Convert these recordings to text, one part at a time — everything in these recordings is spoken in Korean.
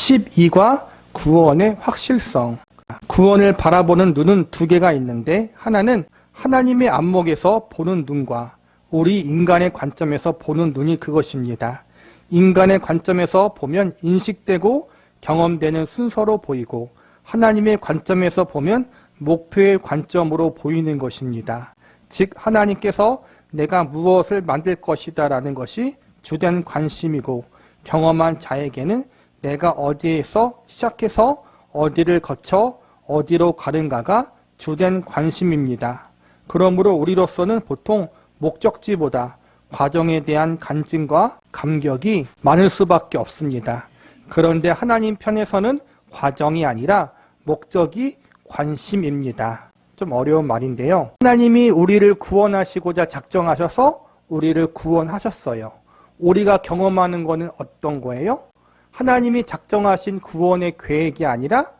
12과 구원의 확실성. 구원을 바라보는 눈은 두 개가 있는데, 하나는 하나님의 안목에서 보는 눈과 우리 인간의 관점에서 보는 눈이 그것입니다. 인간의 관점에서 보면 인식되고 경험되는 순서로 보이고, 하나님의 관점에서 보면 목표의 관점으로 보이는 것입니다. 즉 하나님께서 내가 무엇을 만들 것이다 라는 것이 주된 관심이고, 경험한 자에게는 내가 어디에서 시작해서 어디를 거쳐 어디로 가는가가 주된 관심입니다. 그러므로 우리로서는 보통 목적지보다 과정에 대한 간증과 감격이 많을 수밖에 없습니다. 그런데 하나님 편에서는 과정이 아니라 목적이 관심입니다. 좀 어려운 말인데요. 하나님이 우리를 구원하시고자 작정하셔서 우리를 구원하셨어요. 우리가 경험하는 것은 어떤 거예요? 하나님이 작정하신 구원의 계획이 아니라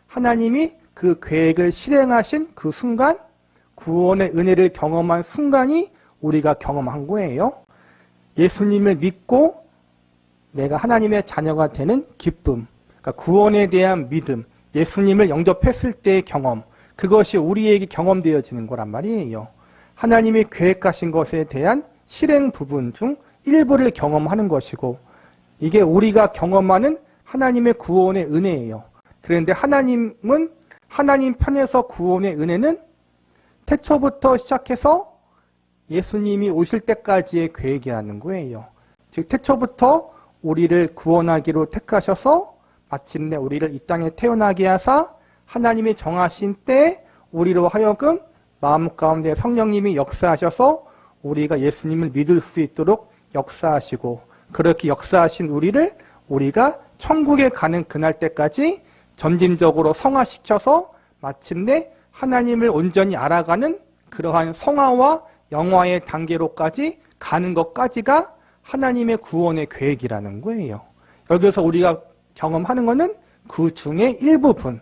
하나님이 그 계획을 실행하신 그 순간, 구원의 은혜를 경험한 순간이 우리가 경험한 거예요. 예수님을 믿고 내가 하나님의 자녀가 되는 기쁨, 그러니까 구원에 대한 믿음, 예수님을 영접했을 때의 경험, 그것이 우리에게 경험되어지는 거란 말이에요. 하나님이 계획하신 것에 대한 실행 부분 중 일부를 경험하는 것이고, 이게 우리가 경험하는 하나님의 구원의 은혜예요. 그런데 하나님은 하나님 편에서 구원의 은혜는 태초부터 시작해서 예수님이 오실 때까지의 계획이라는 거예요. 즉 태초부터 우리를 구원하기로 택하셔서 마침내 우리를 이 땅에 태어나게 하사 하나님이 정하신 때에 우리로 하여금 마음 가운데 성령님이 역사하셔서 우리가 예수님을 믿을 수 있도록 역사하시고, 그렇게 역사하신 우리가 천국에 가는 그날 때까지 점진적으로 성화시켜서 마침내 하나님을 온전히 알아가는 그러한 성화와 영화의 단계로까지 가는 것까지가 하나님의 구원의 계획이라는 거예요. 여기서 우리가 경험하는 것은 그 중에 일부분,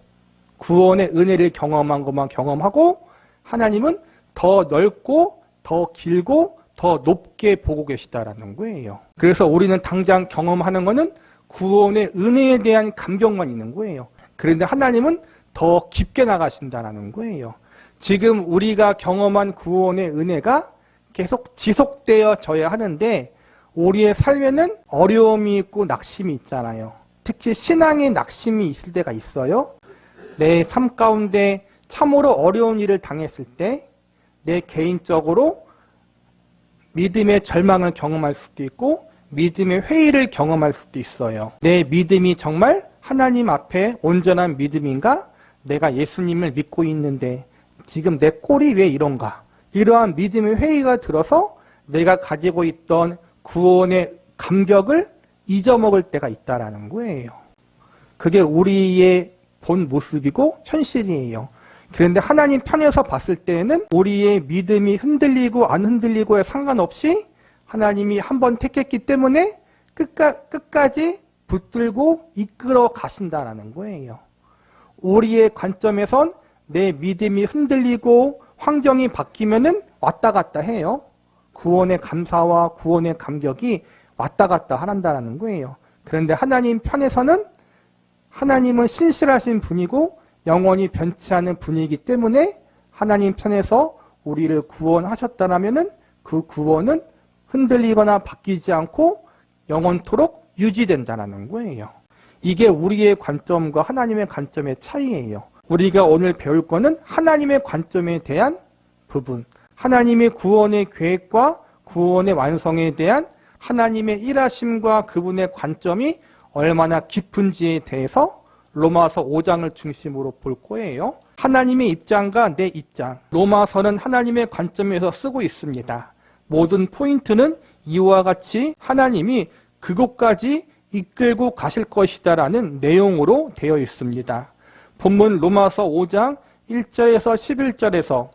구원의 은혜를 경험한 것만 경험하고, 하나님은 더 넓고 더 길고 더 높게 보고 계시다라는 거예요. 그래서 우리는 당장 경험하는 것은 구원의 은혜에 대한 감격만 있는 거예요. 그런데 하나님은 더 깊게 나가신다는 거예요. 지금 우리가 경험한 구원의 은혜가 계속 지속되어져야 하는데, 우리의 삶에는 어려움이 있고 낙심이 있잖아요. 특히 신앙의 낙심이 있을 때가 있어요. 내 삶 가운데 참으로 어려운 일을 당했을 때 내 개인적으로 믿음의 절망을 경험할 수도 있고 믿음의 회의를 경험할 수도 있어요. 내 믿음이 정말 하나님 앞에 온전한 믿음인가? 내가 예수님을 믿고 있는데 지금 내 꼴이 왜 이런가? 이러한 믿음의 회의가 들어서 내가 가지고 있던 구원의 감격을 잊어먹을 때가 있다라는 거예요. 그게 우리의 본 모습이고 현실이에요. 그런데 하나님 편에서 봤을 때에는 우리의 믿음이 흔들리고 안 흔들리고에 상관없이 하나님이 한번 택했기 때문에 끝까지 붙들고 이끌어 가신다라는 거예요. 우리의 관점에선 내 믿음이 흔들리고 환경이 바뀌면은 왔다 갔다 해요. 구원의 감사와 구원의 감격이 왔다 갔다 한다는 거예요. 그런데 하나님 편에서는 하나님은 신실하신 분이고 영원히 변치 않는 분이기 때문에 하나님 편에서 우리를 구원하셨다라면은 그 구원은 흔들리거나 바뀌지 않고 영원토록 유지된다는 거예요. 이게 우리의 관점과 하나님의 관점의 차이예요. 우리가 오늘 배울 거는 하나님의 관점에 대한 부분, 하나님의 구원의 계획과 구원의 완성에 대한 하나님의 일하심과 그분의 관점이 얼마나 깊은지에 대해서 로마서 5장을 중심으로 볼 거예요. 하나님의 입장과 내 입장, 로마서는 하나님의 관점에서 쓰고 있습니다. 모든 포인트는 이와 같이 하나님이 그곳까지 이끌고 가실 것이다 라는 내용으로 되어 있습니다. 본문 로마서 5장 1절에서 11절에서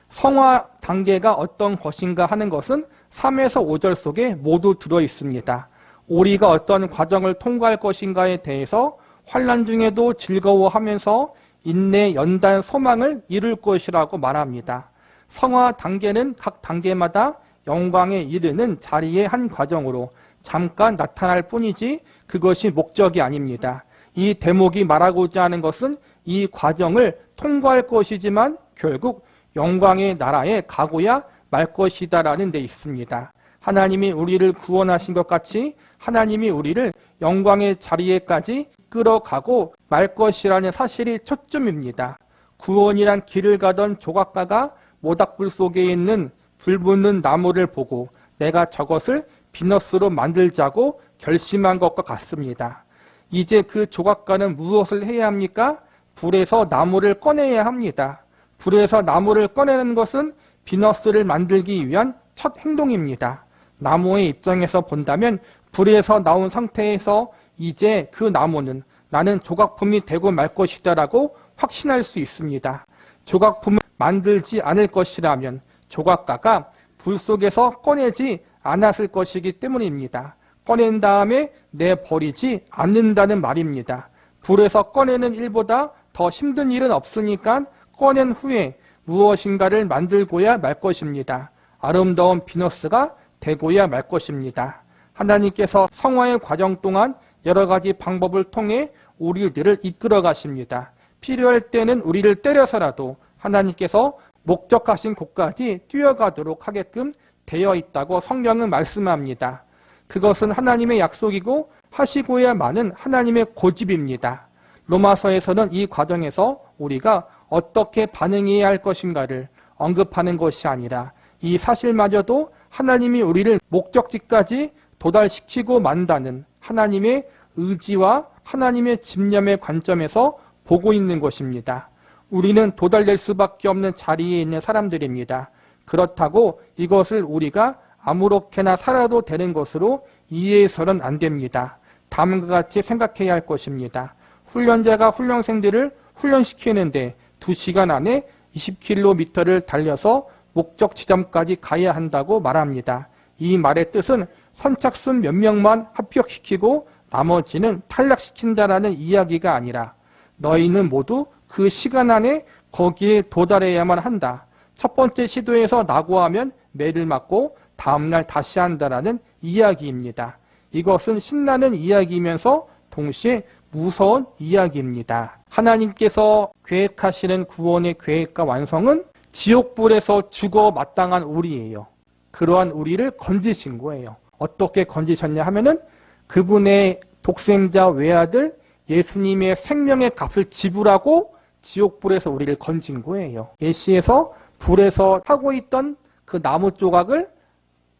성화 단계가 어떤 것인가 하는 것은 3에서 5절 속에 모두 들어 있습니다. 우리가 어떤 과정을 통과할 것인가에 대해서 환난 중에도 즐거워하면서 인내, 연단, 소망을 이룰 것이라고 말합니다. 성화 단계는 각 단계마다 영광에 이르는 자리의 한 과정으로 잠깐 나타날 뿐이지 그것이 목적이 아닙니다. 이 대목이 말하고자 하는 것은 이 과정을 통과할 것이지만 결국 영광의 나라에 가고야 말 것이다라는 데 있습니다. 하나님이 우리를 구원하신 것 같이 하나님이 우리를 영광의 자리에까지 이끌어가고 말 것이라는 사실이 초점입니다. 구원이란 길을 가던 조각가가 모닥불 속에 있는 불 붙는 나무를 보고 내가 저것을 비너스로 만들자고 결심한 것과 같습니다. 이제 그 조각가는 무엇을 해야 합니까? 불에서 나무를 꺼내야 합니다. 불에서 나무를 꺼내는 것은 비너스를 만들기 위한 첫 행동입니다. 나무의 입장에서 본다면 불에서 나온 상태에서 이제 그 나무는 나는 조각품이 되고 말 것이다 라고 확신할 수 있습니다. 조각품을 만들지 않을 것이라면 조각가가 불 속에서 꺼내지 않았을 것이기 때문입니다. 꺼낸 다음에 내버리지 않는다는 말입니다. 불에서 꺼내는 일보다 더 힘든 일은 없으니까 꺼낸 후에 무엇인가를 만들고야 말 것입니다. 아름다운 비너스가 되고야 말 것입니다. 하나님께서 성화의 과정 동안 여러 가지 방법을 통해 우리들을 이끌어 가십니다. 필요할 때는 우리를 때려서라도 하나님께서 목적하신 곳까지 뛰어가도록 하게끔 되어 있다고 성경은 말씀합니다. 그것은 하나님의 약속이고 하시고야 마는 하나님의 고집입니다. 로마서에서는 이 과정에서 우리가 어떻게 반응해야 할 것인가를 언급하는 것이 아니라 이 사실마저도 하나님이 우리를 목적지까지 도달시키고 만다는 하나님의 의지와 하나님의 집념의 관점에서 보고 있는 것입니다. 우리는 도달될 수밖에 없는 자리에 있는 사람들입니다. 그렇다고 이것을 우리가 아무렇게나 살아도 되는 것으로 이해해서는 안 됩니다. 다음과 같이 생각해야 할 것입니다. 훈련자가 훈련생들을 훈련시키는데 2시간 안에 20km를 달려서 목적 지점까지 가야 한다고 말합니다. 이 말의 뜻은 선착순 몇 명만 합격시키고 나머지는 탈락시킨다라는 이야기가 아니라 너희는 모두 그 시간 안에 거기에 도달해야만 한다. 첫 번째 시도에서 낙오하면 매를 맞고 다음날 다시 한다라는 이야기입니다. 이것은 신나는 이야기이면서 동시에 무서운 이야기입니다. 하나님께서 계획하시는 구원의 계획과 완성은 지옥불에서 죽어 마땅한 우리예요. 그러한 우리를 건지신 거예요. 어떻게 건지셨냐 하면은 그분의 독생자 외아들 예수님의 생명의 값을 지불하고 지옥불에서 우리를 건진 거예요. 예시에서 불에서 타고 있던 그 나무 조각을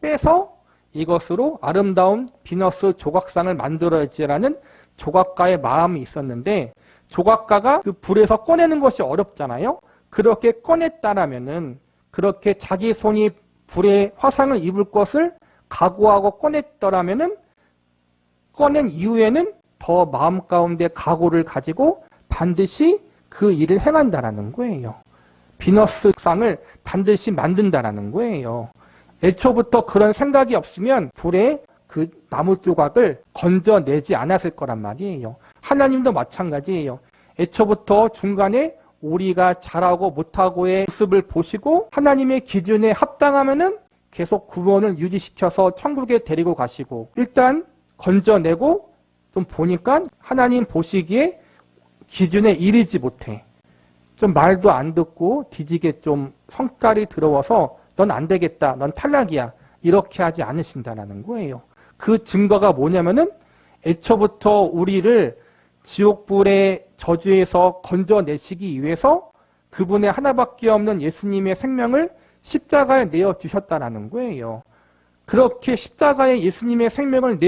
빼서 이것으로 아름다운 비너스 조각상을 만들어야지라는 조각가의 마음이 있었는데 조각가가 그 불에서 꺼내는 것이 어렵잖아요. 그렇게 꺼냈다라면은 그렇게 자기 손이 불에 화상을 입을 것을 각오하고 꺼냈더라면은 꺼낸 이후에는 더 마음 가운데 각오를 가지고 반드시 그 일을 행한다라는 거예요. 비너스상을 반드시 만든다라는 거예요. 애초부터 그런 생각이 없으면 불에 그 나무 조각을 건져내지 않았을 거란 말이에요. 하나님도 마찬가지예요. 애초부터 중간에 우리가 잘하고 못하고의 모습을 보시고 하나님의 기준에 합당하면은 계속 구원을 유지시켜서 천국에 데리고 가시고 일단 건져내고 좀 보니까 하나님 보시기에 기준에 이르지 못해. 좀 말도 안 듣고 뒤지게 좀 성깔이 들어와서 넌 안 되겠다. 넌 탈락이야. 이렇게 하지 않으신다는 거예요. 그 증거가 뭐냐면은 애초부터 우리를 지옥불의 저주에서 건져내시기 위해서 그분의 하나밖에 없는 예수님의 생명을 십자가에 내어주셨다는 거예요. 그렇게 십자가에 예수님의 생명을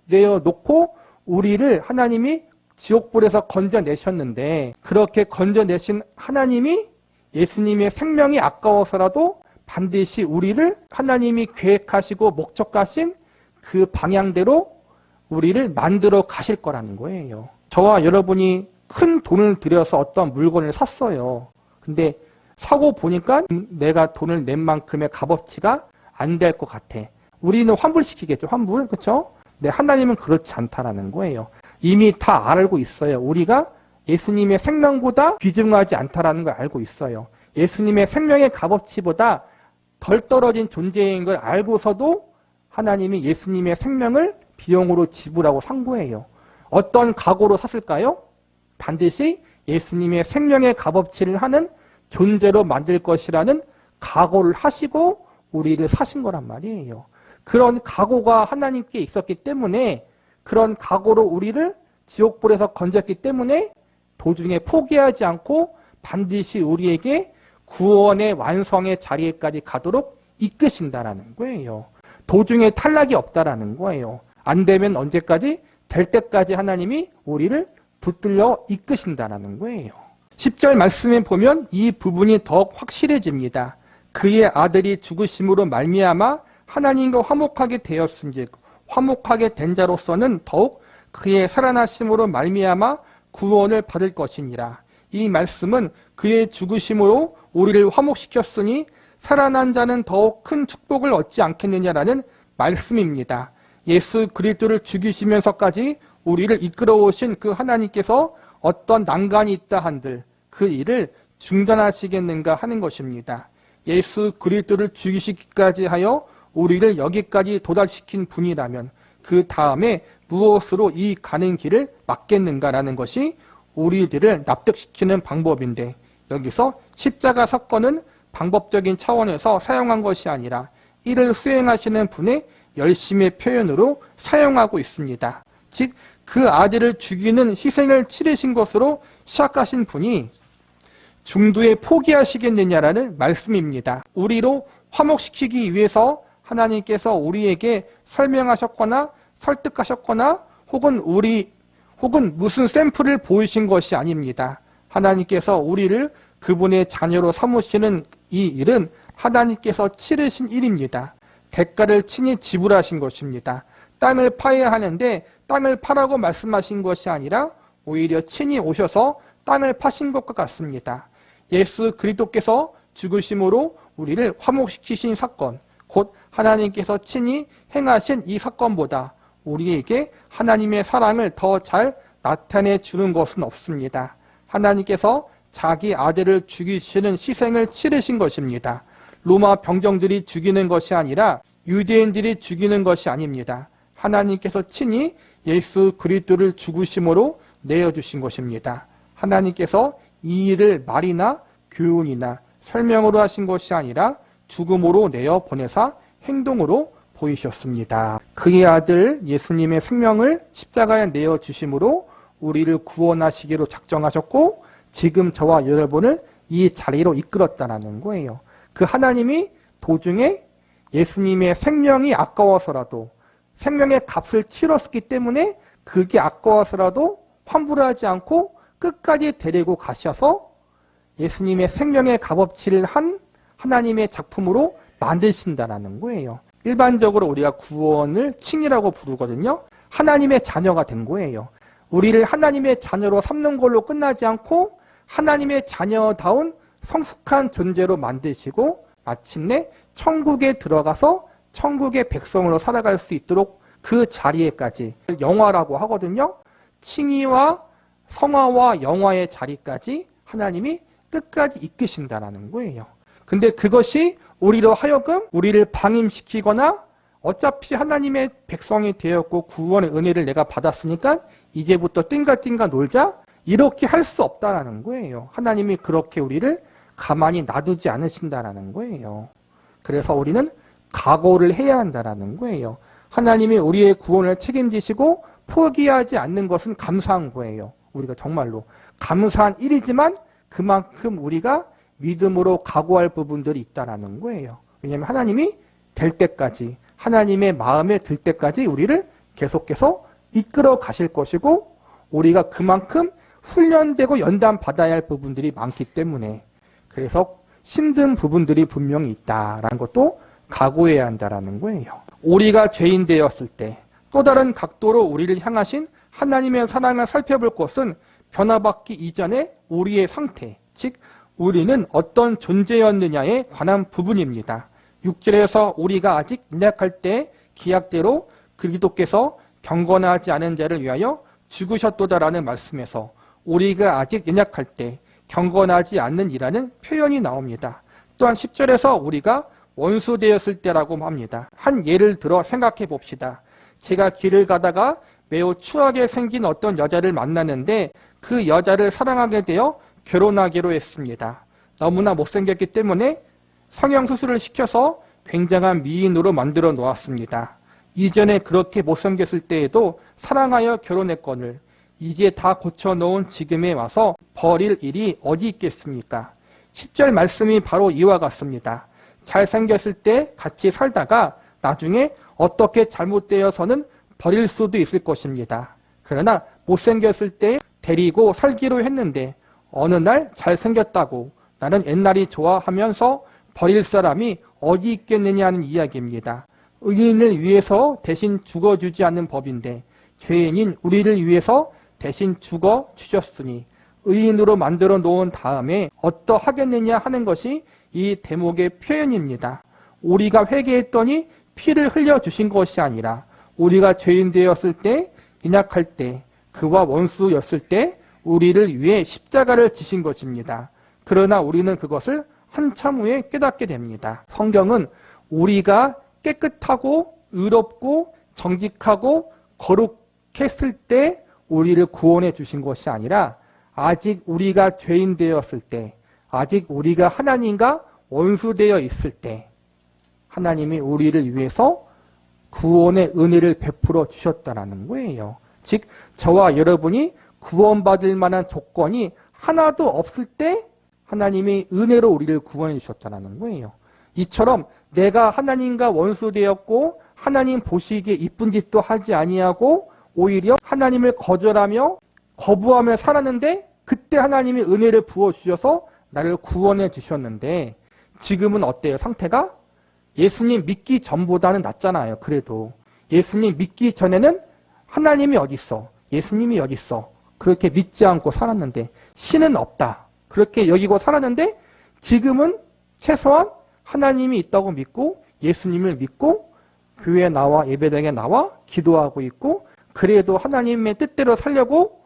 내어놓고 우리를 하나님이 지옥불에서 건져내셨는데 그렇게 건져내신 하나님이 예수님의 생명이 아까워서라도 반드시 우리를 하나님이 계획하시고 목적하신 그 방향대로 우리를 만들어 가실 거라는 거예요. 저와 여러분이 큰 돈을 들여서 어떤 물건을 샀어요. 근데 사고 보니까 내가 돈을 낸 만큼의 값어치가 안 될 것 같아. 우리는 환불시키겠죠. 환불. 그렇죠? 네, 하나님은 그렇지 않다라는 거예요. 이미 다 알고 있어요. 우리가 예수님의 생명보다 귀중하지 않다라는 걸 알고 있어요. 예수님의 생명의 값어치보다 덜 떨어진 존재인 걸 알고서도 하나님이 예수님의 생명을 비용으로 지불하고 산 거예요. 어떤 각오로 샀을까요? 반드시 예수님의 생명의 값어치를 하는 존재로 만들 것이라는 각오를 하시고 우리를 사신 거란 말이에요. 그런 각오가 하나님께 있었기 때문에, 그런 각오로 우리를 지옥불에서 건졌기 때문에 도중에 포기하지 않고 반드시 우리에게 구원의 완성의 자리에까지 가도록 이끄신다라는 거예요. 도중에 탈락이 없다라는 거예요. 안 되면 언제까지? 될 때까지 하나님이 우리를 붙들려 이끄신다라는 거예요. 10절 말씀에 보면 이 부분이 더욱 확실해집니다. 그의 아들이 죽으심으로 말미암아 하나님과 화목하게 되었은즉 화목하게 된 자로서는 더욱 그의 살아나심으로 말미암아 구원을 받을 것이니라. 이 말씀은 그의 죽으심으로 우리를 화목시켰으니 살아난 자는 더욱 큰 축복을 얻지 않겠느냐라는 말씀입니다. 예수 그리스도를 죽이시면서까지 우리를 이끌어 오신 그 하나님께서 어떤 난간이 있다 한들 그 일을 중단하시겠는가 하는 것입니다. 예수 그리스도를 죽이시기까지 하여 우리를 여기까지 도달시킨 분이라면 그 다음에 무엇으로 이 가는 길을 막겠는가라는 것이 우리들을 납득시키는 방법인데, 여기서 십자가 사건은 방법적인 차원에서 사용한 것이 아니라 이를 수행하시는 분의 열심의 표현으로 사용하고 있습니다. 즉 그 아들을 죽이는 희생을 치르신 것으로 시작하신 분이 중도에 포기하시겠느냐라는 말씀입니다. 우리로 화목시키기 위해서 하나님께서 우리에게 설명하셨거나 설득하셨거나 혹은 무슨 샘플을 보이신 것이 아닙니다. 하나님께서 우리를 그분의 자녀로 삼으시는 이 일은 하나님께서 치르신 일입니다. 대가를 친히 지불하신 것입니다. 땅을 파야 하는데 땅을 파라고 말씀하신 것이 아니라 오히려 친히 오셔서 땅을 파신 것과 같습니다. 예수 그리스도께서 죽으심으로 우리를 화목시키신 사건, 곧 하나님께서 친히 행하신 이 사건보다 우리에게 하나님의 사랑을 더 잘 나타내 주는 것은 없습니다. 하나님께서 자기 아들을 죽이시는 희생을 치르신 것입니다. 로마 병정들이 죽이는 것이 아니라 유대인들이 죽이는 것이 아닙니다. 하나님께서 친히 예수 그리스도를 죽으심으로 내어주신 것입니다. 하나님께서 이 일을 말이나 교훈이나 설명으로 하신 것이 아니라 죽음으로 내어 보내사 행동으로 보이셨습니다. 그의 아들 예수님의 생명을 십자가에 내어주심으로 우리를 구원하시기로 작정하셨고 지금 저와 여러분을 이 자리로 이끌었다는 거예요. 그 하나님이 도중에 예수님의 생명이 아까워서라도 생명의 값을 치렀기 때문에 그게 아까워서라도 환불을 하지 않고 끝까지 데리고 가셔서 예수님의 생명의 값어치를 한 하나님의 작품으로 만드신다는 거예요. 일반적으로 우리가 구원을 칭이라고 부르거든요. 하나님의 자녀가 된 거예요. 우리를 하나님의 자녀로 삼는 걸로 끝나지 않고 하나님의 자녀다운 성숙한 존재로 만드시고 마침내 천국에 들어가서 천국의 백성으로 살아갈 수 있도록 그 자리에까지, 영화라고 하거든요. 칭의와 성화와 영화의 자리까지 하나님이 끝까지 이끄신다는 거예요. 근데 그것이 우리로 하여금 우리를 방임시키거나 어차피 하나님의 백성이 되었고 구원의 은혜를 내가 받았으니까 이제부터 띵가띵가 놀자, 이렇게 할 수 없다라는 거예요. 하나님이 그렇게 우리를 가만히 놔두지 않으신다라는 거예요. 그래서 우리는 각오를 해야 한다라는 거예요. 하나님이 우리의 구원을 책임지시고 포기하지 않는 것은 감사한 거예요. 우리가 정말로 감사한 일이지만 그만큼 우리가 믿음으로 각오할 부분들이 있다라는 거예요. 왜냐하면 하나님이 될 때까지, 하나님의 마음에 들 때까지 우리를 계속해서 이끌어 가실 것이고 우리가 그만큼 훈련되고 연단받아야 할 부분들이 많기 때문에, 그래서 힘든 부분들이 분명히 있다라는 것도 각오해야 한다라는 거예요. 우리가 죄인 되었을 때 또 다른 각도로 우리를 향하신 하나님의 사랑을 살펴볼 것은 변화받기 이전의 우리의 상태, 즉 우리는 어떤 존재였느냐에 관한 부분입니다. 6절에서 우리가 아직 연약할 때 기약대로 그리스도께서 경건하지 않은 자를 위하여 죽으셨도다라는 말씀에서 우리가 아직 연약할 때 경건하지 않는 이라는 표현이 나옵니다. 또한 10절에서 우리가 원수 되었을 때라고 합니다. 한 예를 들어 생각해 봅시다. 제가 길을 가다가 매우 추하게 생긴 어떤 여자를 만나는데 그 여자를 사랑하게 되어 결혼하기로 했습니다. 너무나 못생겼기 때문에 성형수술을 시켜서 굉장한 미인으로 만들어 놓았습니다. 이전에 그렇게 못생겼을 때에도 사랑하여 결혼했거늘 이제 다 고쳐놓은 지금에 와서 버릴 일이 어디 있겠습니까? 10절 말씀이 바로 이와 같습니다. 잘생겼을 때 같이 살다가 나중에 어떻게 잘못되어서는 버릴 수도 있을 것입니다. 그러나 못생겼을 때 데리고 살기로 했는데 어느 날 잘생겼다고 나는 옛날이 좋아하면서 버릴 사람이 어디 있겠느냐는 이야기입니다. 의인을 위해서 대신 죽어주지 않는 법인데 죄인인 우리를 위해서 대신 죽어주셨으니 의인으로 만들어 놓은 다음에 어떠하겠느냐 하는 것이 이 대목의 표현입니다. 우리가 회개했더니 피를 흘려주신 것이 아니라 우리가 죄인 되었을 때, 연약할 때, 그와 원수였을 때 우리를 위해 십자가를 지신 것입니다. 그러나 우리는 그것을 한참 후에 깨닫게 됩니다. 성경은 우리가 깨끗하고 의롭고 정직하고 거룩했을 때 우리를 구원해 주신 것이 아니라 아직 우리가 죄인 되었을 때, 아직 우리가 하나님과 원수되어 있을 때 하나님이 우리를 위해서 구원의 은혜를 베풀어 주셨다는 거예요. 즉 저와 여러분이 구원받을 만한 조건이 하나도 없을 때 하나님이 은혜로 우리를 구원해 주셨다는 거예요. 이처럼 내가 하나님과 원수되었고 하나님 보시기에 이쁜 짓도 하지 아니하고 오히려 하나님을 거절하며 거부하며 살았는데 그때 하나님이 은혜를 부어주셔서 나를 구원해 주셨는데 지금은 어때요? 상태가? 예수님 믿기 전보다는 낫잖아요. 그래도 예수님 믿기 전에는 하나님이 어디 있어? 예수님이 어디 있어? 그렇게 믿지 않고 살았는데 신은 없다. 그렇게 여기고 살았는데 지금은 최소한 하나님이 있다고 믿고 예수님을 믿고 교회에 나와 예배당에 나와 기도하고 있고 그래도 하나님의 뜻대로 살려고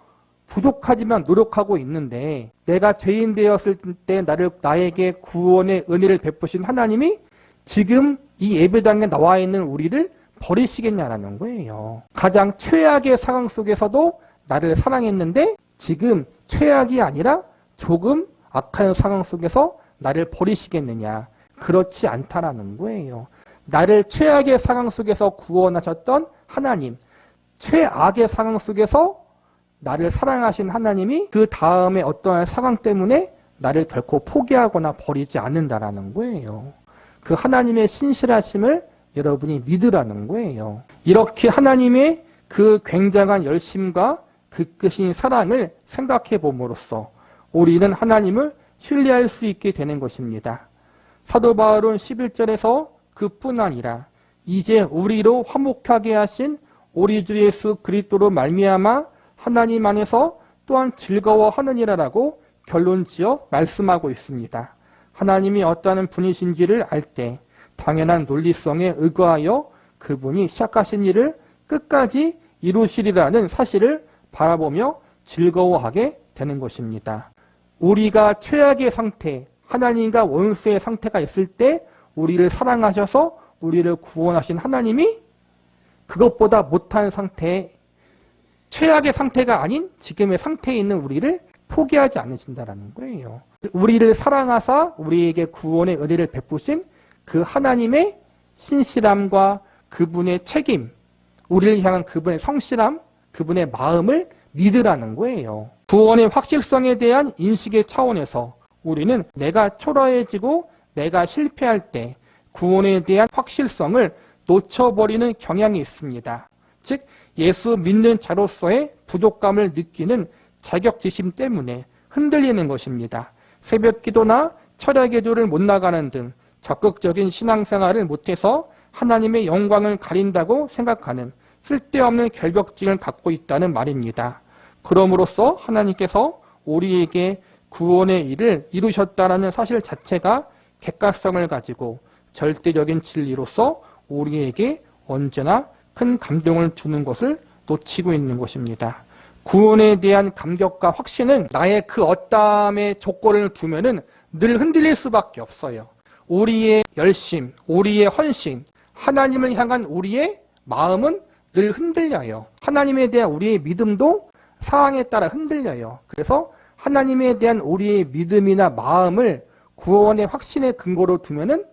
부족하지만 노력하고 있는데 내가 죄인 되었을 때 나에게 구원의 은혜를 베푸신 하나님이 지금 이 예배당에 나와 있는 우리를 버리시겠냐라는 거예요. 가장 최악의 상황 속에서도 나를 사랑했는데 지금 최악이 아니라 조금 악한 상황 속에서 나를 버리시겠느냐. 그렇지 않다라는 거예요. 나를 최악의 상황 속에서 구원하셨던 하나님, 최악의 상황 속에서 나를 사랑하신 하나님이 그 다음에 어떠한 상황 때문에 나를 결코 포기하거나 버리지 않는다라는 거예요. 그 하나님의 신실하심을 여러분이 믿으라는 거예요. 이렇게 하나님의 그 굉장한 열심과 그 끝인 사랑을 생각해 봄으로써 우리는 하나님을 신뢰할 수 있게 되는 것입니다. 사도 바울은 11절에서 그뿐 아니라 이제 우리로 화목하게 하신 우리 주 예수 그리스도로 말미암아 하나님 안에서 또한 즐거워하느니라라고 결론지어 말씀하고 있습니다. 하나님이 어떠한 분이신지를 알 때 당연한 논리성에 의거하여 그분이 시작하신 일을 끝까지 이루시리라는 사실을 바라보며 즐거워하게 되는 것입니다. 우리가 최악의 상태, 하나님과 원수의 상태가 있을 때 우리를 사랑하셔서 우리를 구원하신 하나님이 그것보다 못한 상태, 최악의 상태가 아닌 지금의 상태에 있는 우리를 포기하지 않으신다는 거예요. 우리를 사랑하사 우리에게 구원의 은혜를 베푸신 그 하나님의 신실함과 그분의 책임, 우리를 향한 그분의 성실함, 그분의 마음을 믿으라는 거예요. 구원의 확실성에 대한 인식의 차원에서 우리는 내가 초라해지고 내가 실패할 때 구원에 대한 확실성을 놓쳐버리는 경향이 있습니다. 즉 예수 믿는 자로서의 부족감을 느끼는 자격지심 때문에 흔들리는 것입니다. 새벽 기도나 철야 기도를 못 나가는 등 적극적인 신앙생활을 못해서 하나님의 영광을 가린다고 생각하는 쓸데없는 결벽증을 갖고 있다는 말입니다. 그럼으로써 하나님께서 우리에게 구원의 일을 이루셨다는 사실 자체가 객관성을 가지고 절대적인 진리로서 우리에게 언제나 큰 감동을 주는 것을 놓치고 있는 것입니다. 구원에 대한 감격과 확신은 나의 그 어떠함의 조건을 두면은 늘 흔들릴 수밖에 없어요. 우리의 열심, 우리의 헌신, 하나님을 향한 우리의 마음은 늘 흔들려요. 하나님에 대한 우리의 믿음도 상황에 따라 흔들려요. 그래서 하나님에 대한 우리의 믿음이나 마음을 구원의 확신의 근거로 두면은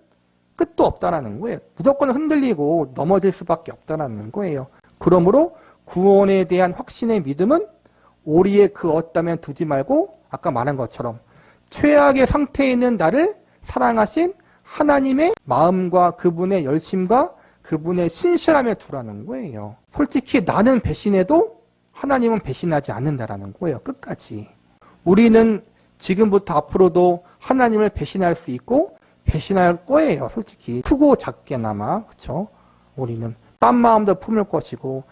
끝도 없다라는 거예요. 무조건 흔들리고 넘어질 수밖에 없다라는 거예요. 그러므로 구원에 대한 확신의 믿음은 오리에 그 어따면 두지 말고 아까 말한 것처럼 최악의 상태에 있는 나를 사랑하신 하나님의 마음과 그분의 열심과 그분의 신실함에 두라는 거예요. 솔직히 나는 배신해도 하나님은 배신하지 않는다라는 거예요. 끝까지. 우리는 지금부터 앞으로도 하나님을 배신할 수 있고 배신할 거예요. 솔직히 크고 작게나마. 그렇죠? 우리는 딴 마음도 품을 것이고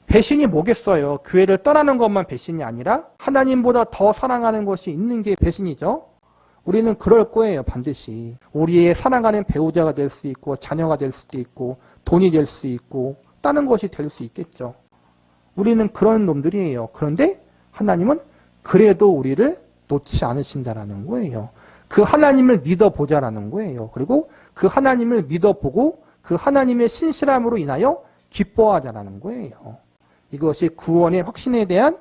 배신이 뭐겠어요. 교회를 떠나는 것만 배신이 아니라 하나님보다 더 사랑하는 것이 있는 게 배신이죠. 우리는 그럴 거예요. 반드시. 우리의 사랑하는 배우자가 될 수 있고 자녀가 될 수도 있고 돈이 될 수 있고 다른 것이 될 수 있겠죠. 우리는 그런 놈들이에요. 그런데 하나님은 그래도 우리를 놓지 않으신다라는 거예요. 그 하나님을 믿어보자라는 거예요. 그리고 그 하나님을 믿어보고 그 하나님의 신실함으로 인하여 기뻐하자라는 거예요. 이것이 구원의 확신에 대한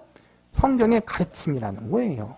성경의 가르침이라는 거예요.